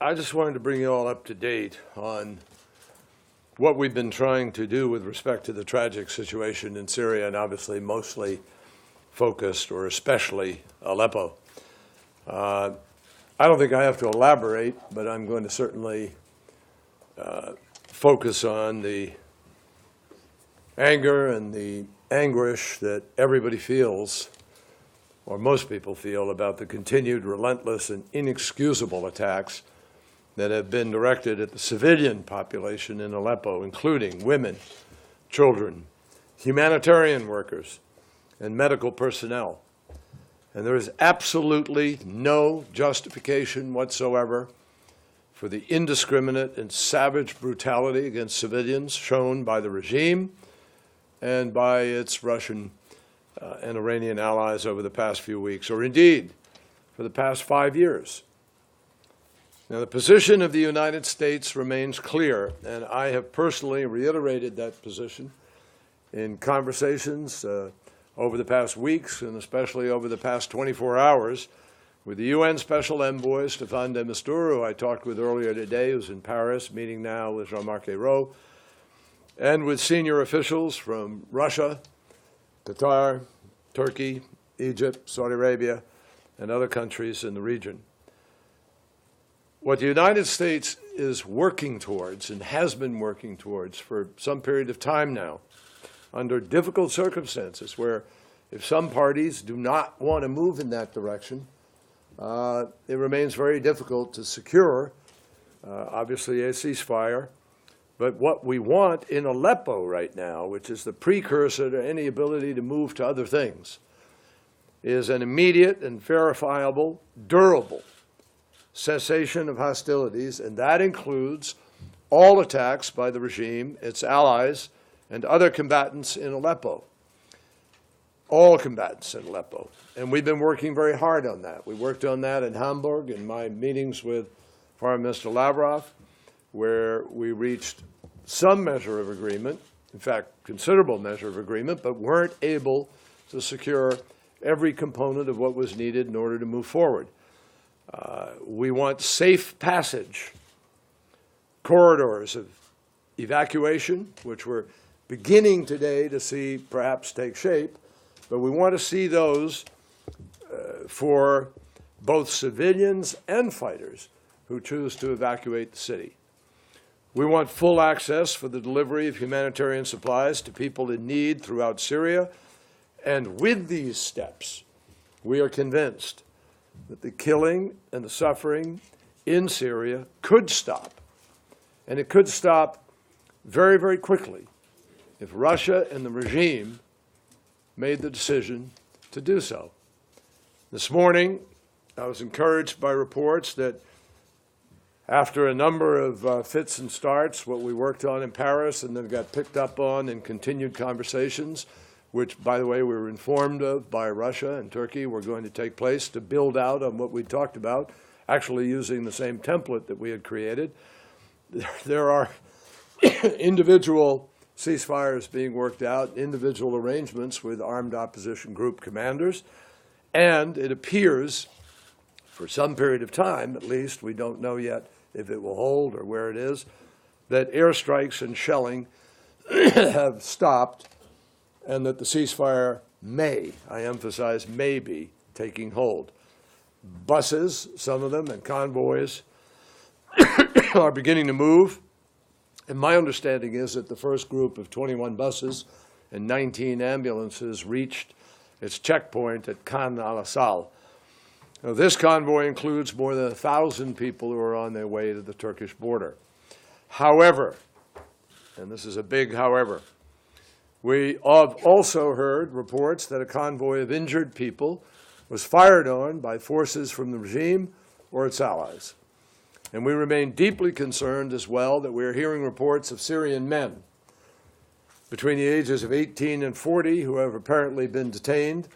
I just wanted to bring you all up to date on what we've been trying to do with respect to the tragic situation in Syria, and obviously mostly focused, or especially, Aleppo. I don't think I have to elaborate, but I'm going to certainly focus on the anger and the anguish that everybody feels, or most people feel, about the continued relentless and inexcusable attacks that have been directed at the civilian population in Aleppo, including women, children, humanitarian workers, and medical personnel. And there is absolutely no justification whatsoever for the indiscriminate and savage brutality against civilians shown by the regime and by its Russian and Iranian allies over the past few weeks, or indeed for the past 5 years. Now, the position of the United States remains clear, and I have personally reiterated that position in conversations over the past weeks, and especially over the past 24 hours, with the UN Special Envoy, Staffan de Mistura, who I talked with earlier today, who's in Paris, meeting now with Jean-Marc Ayrault, and with senior officials from Russia, Qatar, Turkey, Egypt, Saudi Arabia, and other countries in the region. What the United States is working towards, and has been working towards for some period of time now, under difficult circumstances, where if some parties do not want to move in that direction, it remains very difficult to secure, obviously, a ceasefire. But what we want in Aleppo right now, which is the precursor to any ability to move to other things, is an immediate and verifiable, durable cessation of hostilities, and that includes all attacks by the regime, its allies, and other combatants in Aleppo. All combatants in Aleppo. And we've been working very hard on that. We worked on that in Hamburg in my meetings with Foreign Minister Lavrov, where we reached some measure of agreement, in fact, considerable measure of agreement, but weren't able to secure every component of what was needed in order to move forward. We want safe passage, corridors of evacuation, which we're beginning today to see perhaps take shape, but we want to see those for both civilians and fighters who choose to evacuate the city. We want full access for the delivery of humanitarian supplies to people in need throughout Syria, and with these steps, we are convinced that the killing and the suffering in Syria could stop. And it could stop very, very quickly if Russia and the regime made the decision to do so. This morning, I was encouraged by reports that after a number of fits and starts, what we worked on in Paris and then got picked up on in continued conversations, which, by the way, we were informed of by Russia and Turkey, were going to take place to build out on what we talked about, actually using the same template that we had created. There are individual ceasefires being worked out, individual arrangements with armed opposition group commanders, and it appears, for some period of time at least, we don't know yet if it will hold or where it is, that airstrikes and shelling have stopped, and that the ceasefire may, I emphasize may be, taking hold. Buses, some of them, and convoys are beginning to move. And my understanding is that the first group of 21 buses and 19 ambulances reached its checkpoint at Khan al-Assad. Now, this convoy includes more than 1,000 people who are on their way to the Turkish border. However, and this is a big however, we have also heard reports that a convoy of injured people was fired on by forces from the regime or its allies. And we remain deeply concerned as well that we are hearing reports of Syrian men between the ages of 18 and 40 who have apparently been detained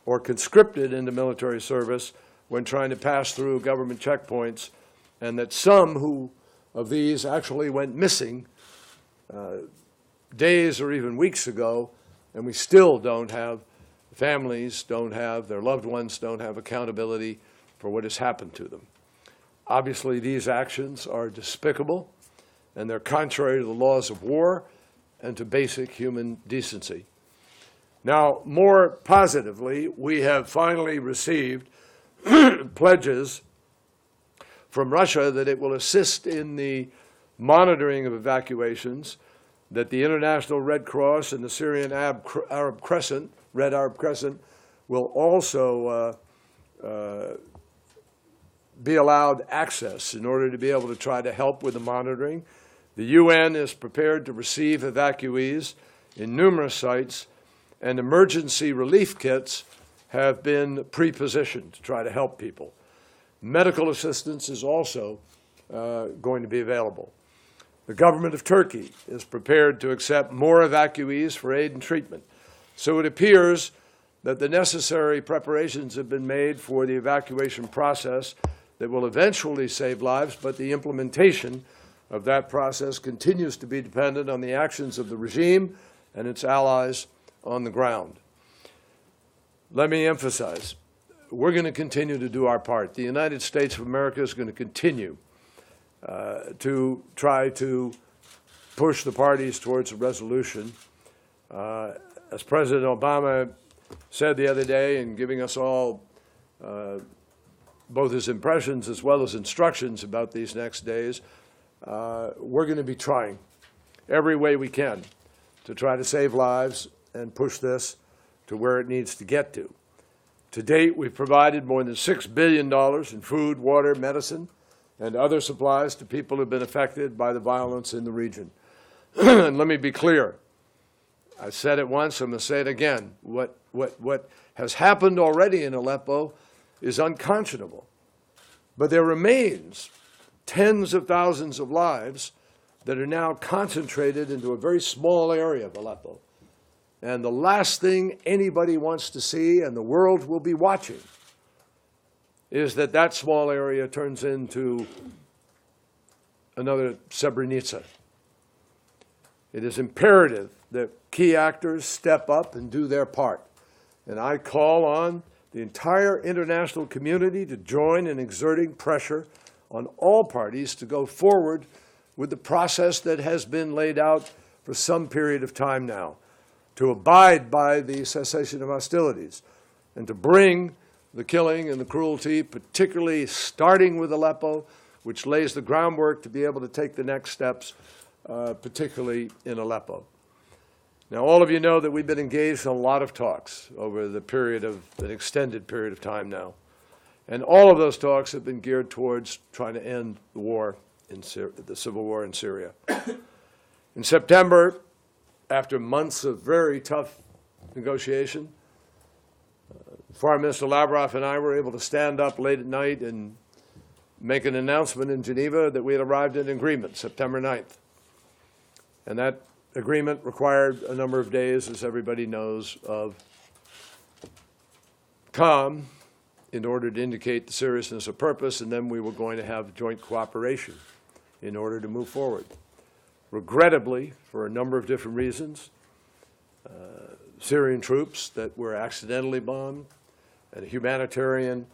or conscripted into military service when trying to pass through government checkpoints, and that some of these actually went missing days or even weeks ago, and we still don't have, families don't have, their loved ones don't have accountability for what has happened to them. Obviously, these actions are despicable, and they're contrary to the laws of war and to basic human decency. Now, more positively, we have finally received pledges from Russia that it will assist in the monitoring of evacuations, that the International Red Cross and the Syrian Arab Crescent, Red Arab Crescent, will also be allowed access in order to be able to try to help with the monitoring. The UN is prepared to receive evacuees in numerous sites, and emergency relief kits have been pre-positioned to try to help people. Medical assistance is also going to be available. The government of Turkey is prepared to accept more evacuees for aid and treatment. So it appears that the necessary preparations have been made for the evacuation process that will eventually save lives, but the implementation of that process continues to be dependent on the actions of the regime and its allies on the ground. Let me emphasize, we're going to continue to do our part. The United States of America is going to continue to try to push the parties towards a resolution. As President Obama said the other day, in giving us all both his impressions as well as instructions about these next days, we're going to be trying every way we can to try to save lives and push this to where it needs to get to. To date, we've provided more than $6 billion in food, water, medicine, and other supplies to people who have been affected by the violence in the region. And let me be clear. I said it once, I'm going to say it again. What has happened already in Aleppo is unconscionable. But there remains tens of thousands of lives that are now concentrated into a very small area of Aleppo. And the last thing anybody wants to see, and the world will be watching, is that that small area turns into another Srebrenica. It is imperative that key actors step up and do their part. And I call on the entire international community to join in exerting pressure on all parties to go forward with the process that has been laid out for some period of time now, to abide by the cessation of hostilities, and to bring the killing and the cruelty, particularly starting with Aleppo, which lays the groundwork to be able to take the next steps, particularly in Aleppo. Now, all of you know that we've been engaged in a lot of talks over the period of an extended period of time now. And all of those talks have been geared towards trying to end the war in the civil war in Syria. In September, after months of very tough negotiation, Foreign Minister Lavrov and I were able to stand up late at night and make an announcement in Geneva that we had arrived at an agreement, September 9th. And that agreement required a number of days, as everybody knows, of calm in order to indicate the seriousness of purpose, and then we were going to have joint cooperation in order to move forward. Regrettably, for a number of different reasons, Syrian troops that were accidentally bombed, and a humanitarian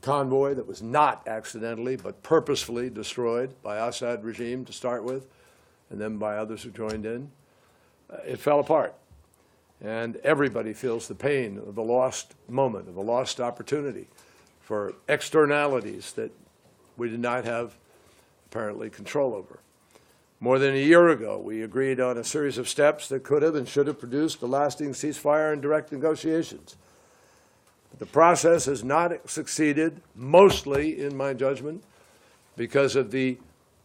convoy that was not accidentally but purposefully destroyed by Assad regime to start with, and then by others who joined in, it fell apart. And everybody feels the pain of a lost moment, of a lost opportunity for externalities that we did not have, apparently, control over. More than a year ago, we agreed on a series of steps that could have and should have produced a lasting ceasefire and direct negotiations. But the process has not succeeded, mostly, in my judgment, because of the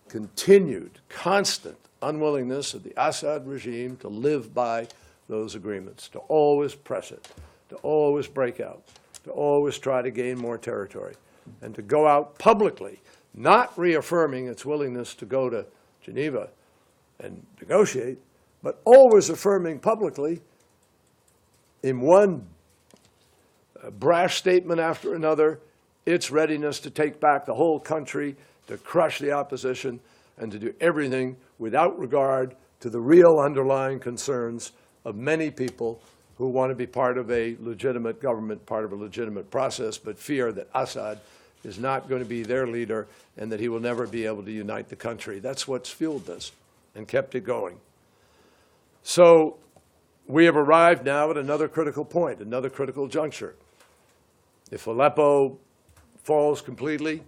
continued, constant unwillingness of the Assad regime to live by those agreements, to always press it, to always break out, to always try to gain more territory, and to go out publicly, not reaffirming its willingness to go to Geneva and negotiate, but always affirming publicly in one brash statement after another its readiness to take back the whole country, to crush the opposition, and to do everything without regard to the real underlying concerns of many people who want to be part of a legitimate government, part of a legitimate process, but fear that Assad is not going to be their leader and that he will never be able to unite the country. That's what's fueled this and kept it going. So we have arrived now at another critical point, another critical juncture. If Aleppo falls completely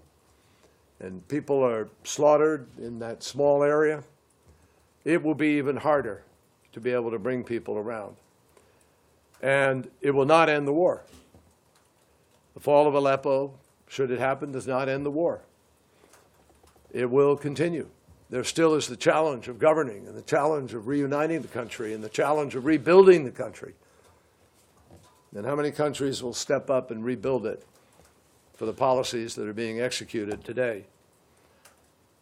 and people are slaughtered in that small area, it will be even harder to be able to bring people around. And it will not end the war. The fall of Aleppo, should it happen, does not end the war. It will continue. There still is the challenge of governing and the challenge of reuniting the country and the challenge of rebuilding the country. And how many countries will step up and rebuild it for the policies that are being executed today?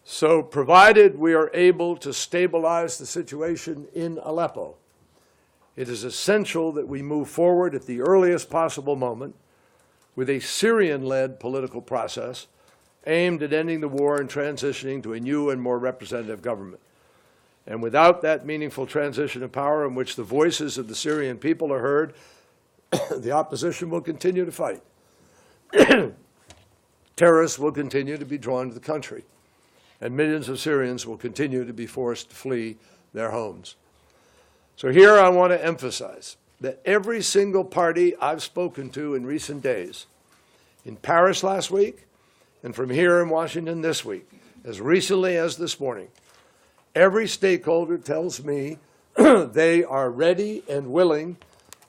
So provided we are able to stabilize the situation in Aleppo, it is essential that we move forward at the earliest possible moment with a Syrian-led political process aimed at ending the war and transitioning to a new and more representative government. And without that meaningful transition of power in which the voices of the Syrian people are heard, the opposition will continue to fight. Terrorists will continue to be drawn to the country, and millions of Syrians will continue to be forced to flee their homes. So here I want to emphasize that every single party I've spoken to in recent days, in Paris last week, and from here in Washington this week, as recently as this morning, every stakeholder tells me they are ready and willing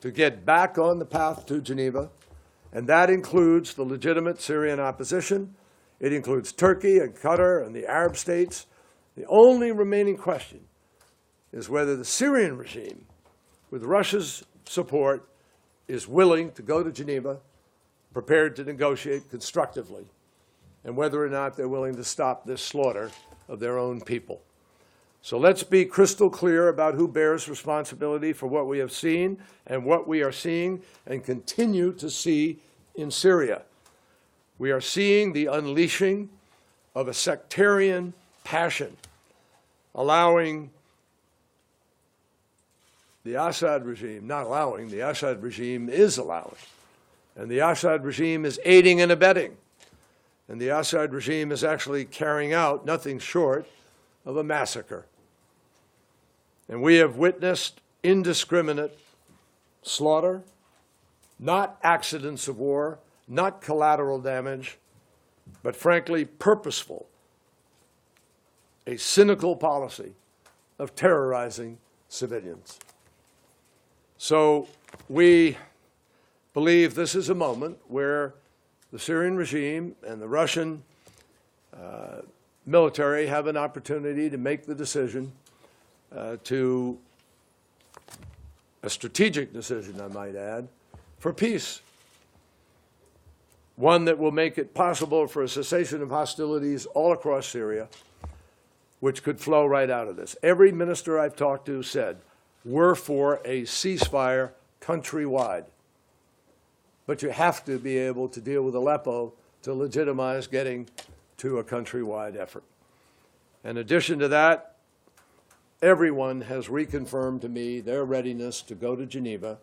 to get back on the path to Geneva, and that includes the legitimate Syrian opposition. It includes Turkey and Qatar and the Arab states. The only remaining question is whether the Syrian regime, with Russia's support, is willing to go to Geneva, prepared to negotiate constructively, and whether or not they're willing to stop this slaughter of their own people. So let's be crystal clear about who bears responsibility for what we have seen and what we are seeing and continue to see in Syria. We are seeing the unleashing of a sectarian passion, allowing the Assad regime, not allowing, the Assad regime is allowing. And the Assad regime is aiding and abetting. And the Assad regime is actually carrying out nothing short of a massacre. And we have witnessed indiscriminate slaughter, not accidents of war, not collateral damage, but frankly purposeful, a cynical policy of terrorizing civilians. So we believe this is a moment where the Syrian regime and the Russian military have an opportunity to make the decision to a strategic decision, I might add, for peace. One that will make it possible for a cessation of hostilities all across Syria, which could flow right out of this. Every minister I've talked to said, we're for a ceasefire countrywide. But you have to be able to deal with Aleppo to legitimize getting to a countrywide effort. In addition to that, everyone has reconfirmed to me their readiness to go to Geneva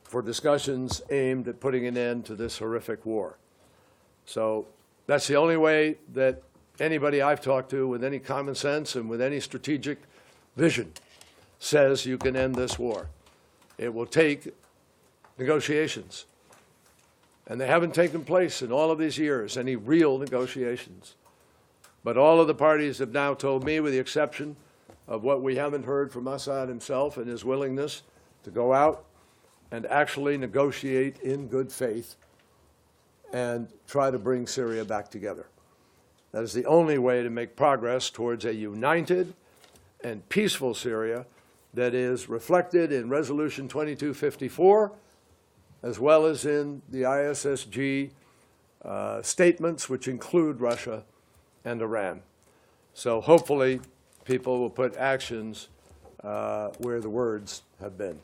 for discussions aimed at putting an end to this horrific war. So that's the only way that anybody I've talked to with any common sense and with any strategic vision says you can end this war. It will take negotiations. And they haven't taken place in all of these years, any real negotiations. But all of the parties have now told me, with the exception of what we haven't heard from Assad himself and his willingness to go out and actually negotiate in good faith and try to bring Syria back together. That is the only way to make progress towards a united and peaceful Syria that is reflected in Resolution 2254, as well as in the ISSG statements, which include Russia and Iran. So hopefully people will put actions where the words have been.